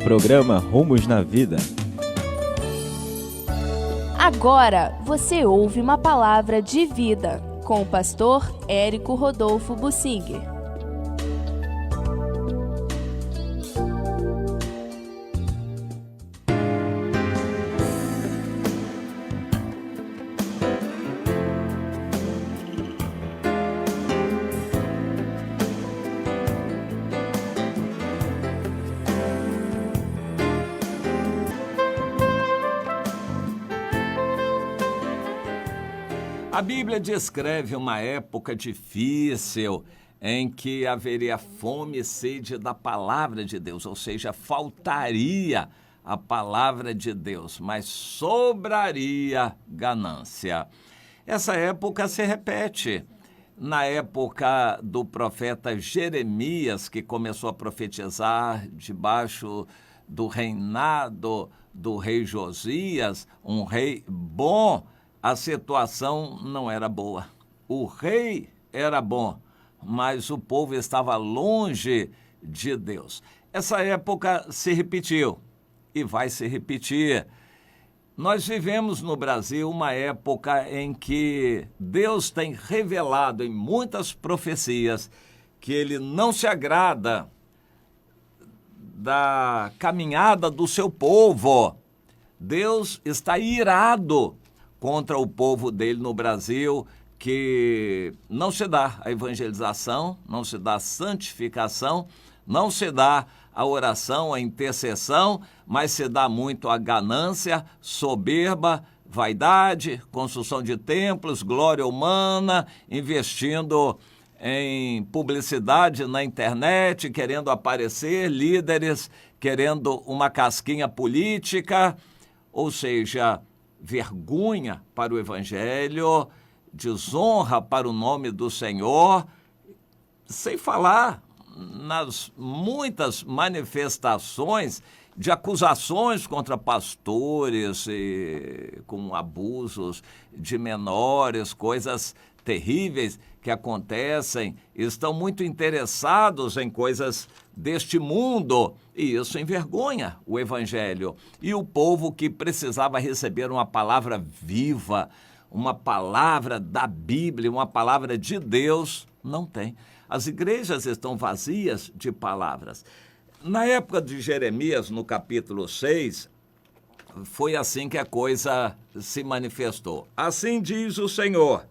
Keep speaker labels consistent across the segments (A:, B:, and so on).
A: Programa Rumos na Vida.
B: Agora você ouve uma palavra de vida com o pastor Érico Rodolfo Bussinger.
C: A Bíblia descreve uma época difícil em que haveria fome e sede da palavra de Deus, ou seja, faltaria a palavra de Deus, mas sobraria ganância. Essa época se repete. Na época do profeta Jeremias, que começou a profetizar debaixo do reinado do rei Josias, um rei bom, a situação não era boa. O rei era bom, mas o povo estava longe de Deus. Essa época se repetiu e vai se repetir. Nós vivemos no Brasil uma época em que Deus tem revelado em muitas profecias que Ele não se agrada da caminhada do seu povo. Deus está irado contra o povo dele no Brasil, que não se dá a evangelização, não se dá a santificação, não se dá a oração, a intercessão, mas se dá muito a ganância, soberba, vaidade, construção de templos, glória humana, investindo em publicidade na internet, querendo aparecer, líderes querendo uma casquinha política, ou seja, vergonha para o Evangelho, desonra para o nome do Senhor, sem falar nas muitas manifestações de acusações contra pastores com abusos de menores, coisas terríveis que acontecem, estão muito interessados em coisas deste mundo, e isso envergonha o Evangelho. E o povo que precisava receber uma palavra viva, uma palavra da Bíblia, uma palavra de Deus, não tem. As igrejas estão vazias de palavras. Na época de Jeremias, no capítulo 6, foi assim que a coisa se manifestou. Assim diz o Senhor: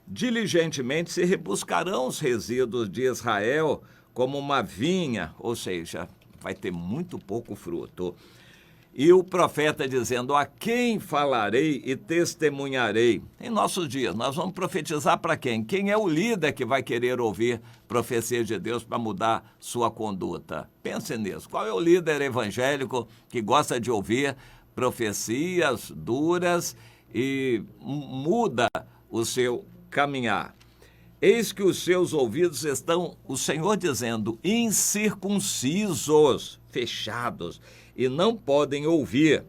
C: diligentemente se rebuscarão os resíduos de Israel como uma vinha, ou seja, vai ter muito pouco fruto. E o profeta dizendo: a quem falarei e testemunharei? Em nossos dias, nós vamos profetizar para quem? Quem é o líder que vai querer ouvir profecia de Deus para mudar sua conduta? Pense nisso. Qual é o líder evangélico que gosta de ouvir profecias duras e muda o seu caminhar? Eis que os seus ouvidos estão, o Senhor dizendo, incircuncisos, fechados, e não podem ouvir.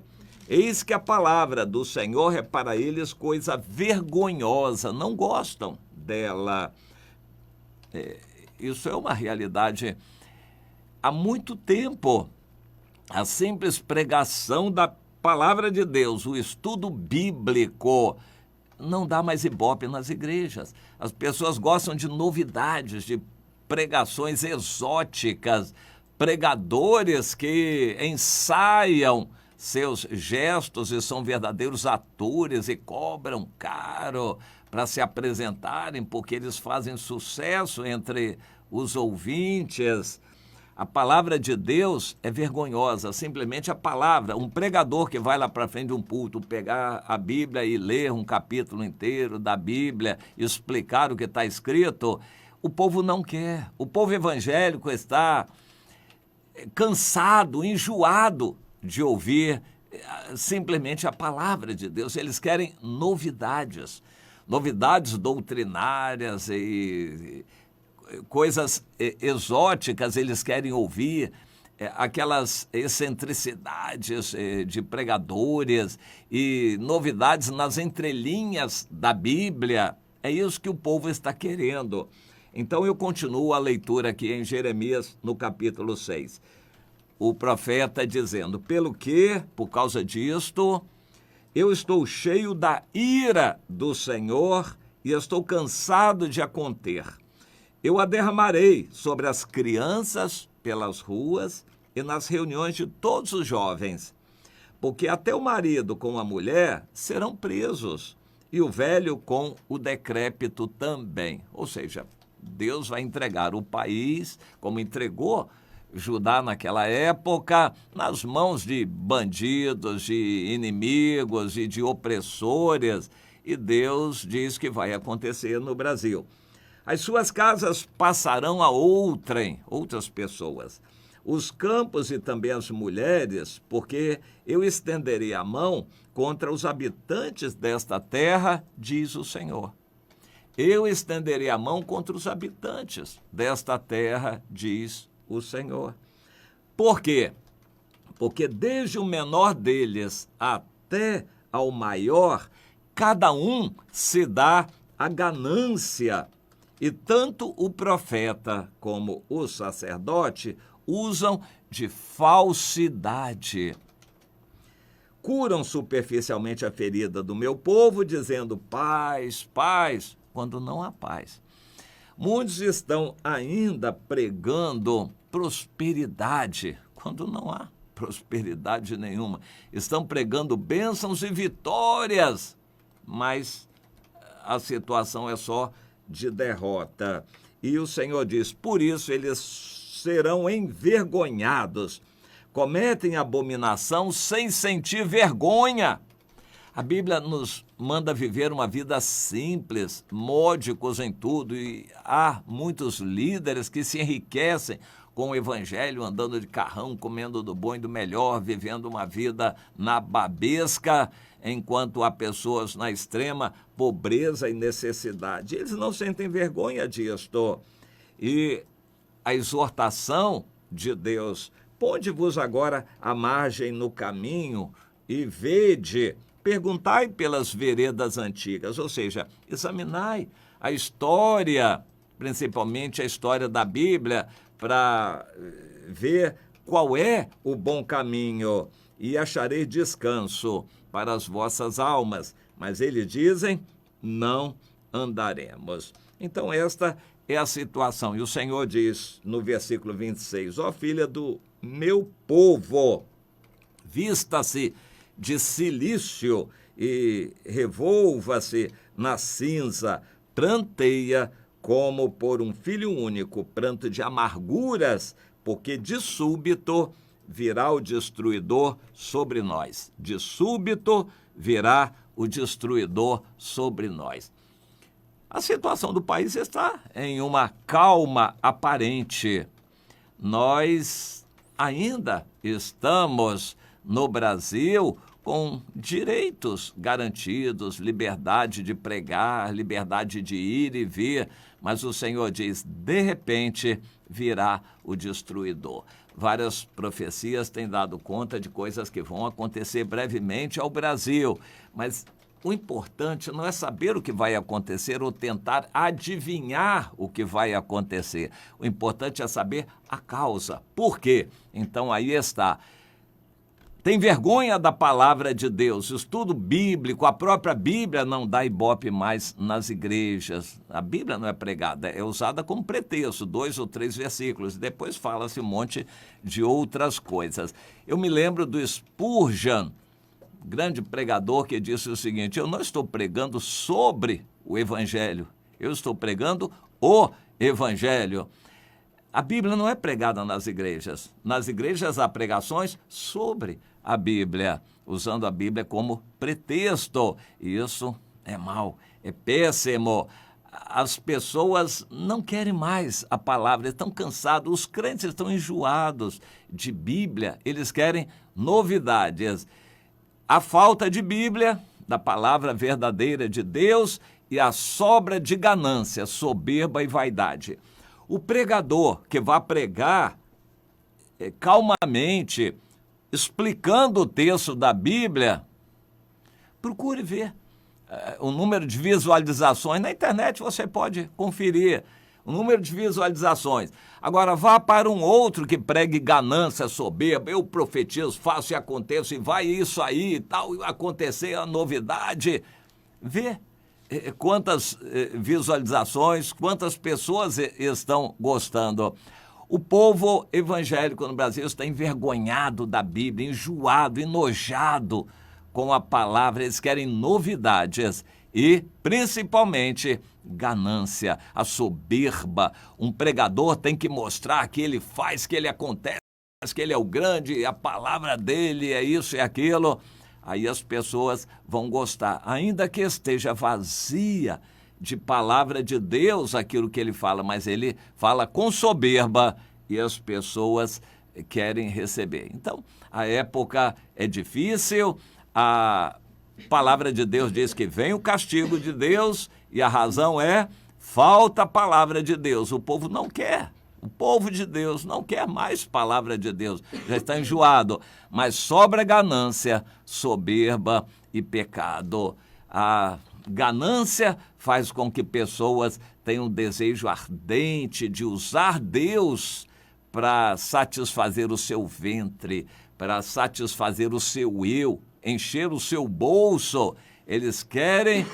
C: Eis que a palavra do Senhor é para eles coisa vergonhosa, não gostam dela. Isso é uma realidade há muito tempo. A simples pregação da palavra de Deus, o estudo bíblico, não dá mais ibope nas igrejas. As pessoas gostam de novidades, de pregações exóticas, pregadores que ensaiam seus gestos e são verdadeiros atores e cobram caro para se apresentarem, porque eles fazem sucesso entre os ouvintes. A palavra de Deus é vergonhosa, simplesmente a palavra. Um pregador que vai lá para frente de um púlpito pegar a Bíblia e ler um capítulo inteiro da Bíblia, explicar o que está escrito, o povo não quer. O povo evangélico está cansado, enjoado de ouvir simplesmente a palavra de Deus. Eles querem novidades doutrinárias e coisas exóticas, eles querem ouvir aquelas excentricidades de pregadores e novidades nas entrelinhas da Bíblia. É isso que o povo está querendo. Então eu continuo a leitura aqui em Jeremias, no capítulo 6. o profeta dizendo: pelo que, por causa disto, eu estou cheio da ira do Senhor e estou cansado de a conter. Eu a derramarei sobre as crianças pelas ruas e nas reuniões de todos os jovens, porque até o marido com a mulher serão presos, e o velho com o decrépito também. Ou seja, Deus vai entregar o país, como entregou Judá naquela época, nas mãos de bandidos, de inimigos e de opressores, e Deus diz que vai acontecer no Brasil. As suas casas passarão a outras pessoas, os campos e também as mulheres, porque eu estenderei a mão contra os habitantes desta terra, diz o Senhor. Eu estenderei a mão contra os habitantes desta terra, diz o Senhor. Por quê? Porque desde o menor deles até ao maior, cada um se dá a ganância. E tanto o profeta como o sacerdote usam de falsidade. Curam superficialmente a ferida do meu povo, dizendo paz, paz, quando não há paz. Muitos estão ainda pregando prosperidade, quando não há prosperidade nenhuma. Estão pregando bênçãos e vitórias, mas a situação é só de derrota. E o Senhor diz: por isso eles serão envergonhados, cometem abominação sem sentir vergonha. A Bíblia nos manda viver uma vida simples, módicos em tudo, e há muitos líderes que se enriquecem com o evangelho, andando de carrão, comendo do bom e do melhor, vivendo uma vida nababesca, enquanto há pessoas na extrema pobreza e necessidade. Eles não sentem vergonha disto. E a exortação de Deus: ponde-vos agora à margem no caminho e vede, perguntai pelas veredas antigas, ou seja, examinai a história, principalmente a história da Bíblia, para ver qual é o bom caminho, e acharei descanso para as vossas almas. Mas eles dizem: não andaremos. Então esta é a situação. E o Senhor diz no versículo 26, ó filha do meu povo, vista-se de cilício e revolva-se na cinza, pranteia como por um filho único, pranto de amarguras, porque de súbito virá o destruidor sobre nós. De súbito virá o destruidor sobre nós. A situação do país está em uma calma aparente. Nós ainda estamos no Brasil com direitos garantidos, liberdade de pregar, liberdade de ir e vir, mas o Senhor diz: de repente virá o destruidor. Várias profecias têm dado conta de coisas que vão acontecer brevemente ao Brasil, mas o importante não é saber o que vai acontecer ou tentar adivinhar o que vai acontecer. O importante é saber a causa. Por quê? Então aí está. Tem vergonha da palavra de Deus, estudo bíblico, a própria Bíblia não dá ibope mais nas igrejas. A Bíblia não é pregada, é usada como pretexto, 2 ou 3 versículos, e depois fala-se um monte de outras coisas. Eu me lembro do Spurgeon, grande pregador, que disse o seguinte: eu não estou pregando sobre o Evangelho, eu estou pregando o Evangelho. A Bíblia não é pregada nas igrejas. Nas igrejas há pregações sobre a Bíblia, usando a Bíblia como pretexto. E isso é mau, é péssimo. As pessoas não querem mais a palavra, estão cansados, os crentes estão enjoados de Bíblia, eles querem novidades. A falta de Bíblia, da palavra verdadeira de Deus, e a sobra de ganância, soberba e vaidade. O pregador que vai pregar calmamente, explicando o texto da Bíblia, procure ver o número de visualizações. Na internet você pode conferir o número de visualizações. Agora, vá para um outro que pregue ganância, soberba, eu profetizo, faço e aconteço, e vai isso aí e tal, acontecer a novidade. Vê quantas visualizações, quantas pessoas estão gostando. O povo evangélico no Brasil está envergonhado da Bíblia, enjoado, enojado com a palavra. Eles querem novidades e, principalmente, ganância, a soberba. Um pregador tem que mostrar que ele faz, que ele acontece, que ele é o grande, a palavra dele é isso e aquilo. Aí as pessoas vão gostar, ainda que esteja vazia de palavra de Deus aquilo que ele fala, mas ele fala com soberba e as pessoas querem receber. Então, a época é difícil, a palavra de Deus diz que vem o castigo de Deus e a razão é falta a palavra de Deus. O povo não quer. O povo de Deus não quer mais palavra de Deus, já está enjoado, mas sobra ganância, soberba e pecado. A ganância faz com que pessoas tenham um desejo ardente de usar Deus para satisfazer o seu ventre, para satisfazer o seu eu, encher o seu bolso. Eles querem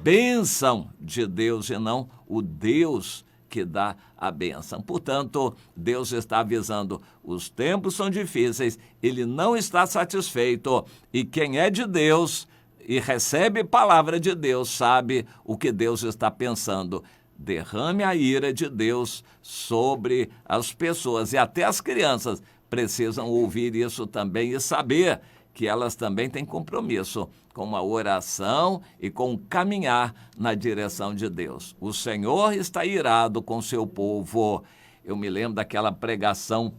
C: bênção de Deus e não o Deus que dá a bênção. Portanto, Deus está avisando, os tempos são difíceis, ele não está satisfeito, e quem é de Deus e recebe palavra de Deus sabe o que Deus está pensando. Derrame a ira de Deus sobre as pessoas, e até as crianças precisam ouvir isso também e saber que elas também têm compromisso com a oração e com caminhar na direção de Deus. O Senhor está irado com seu povo. Eu me lembro daquela pregação,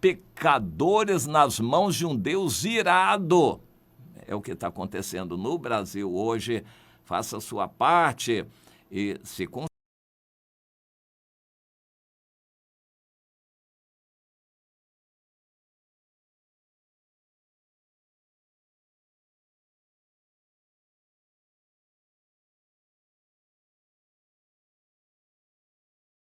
C: pecadores nas mãos de um Deus irado. É o que está acontecendo no Brasil hoje. Faça a sua parte e se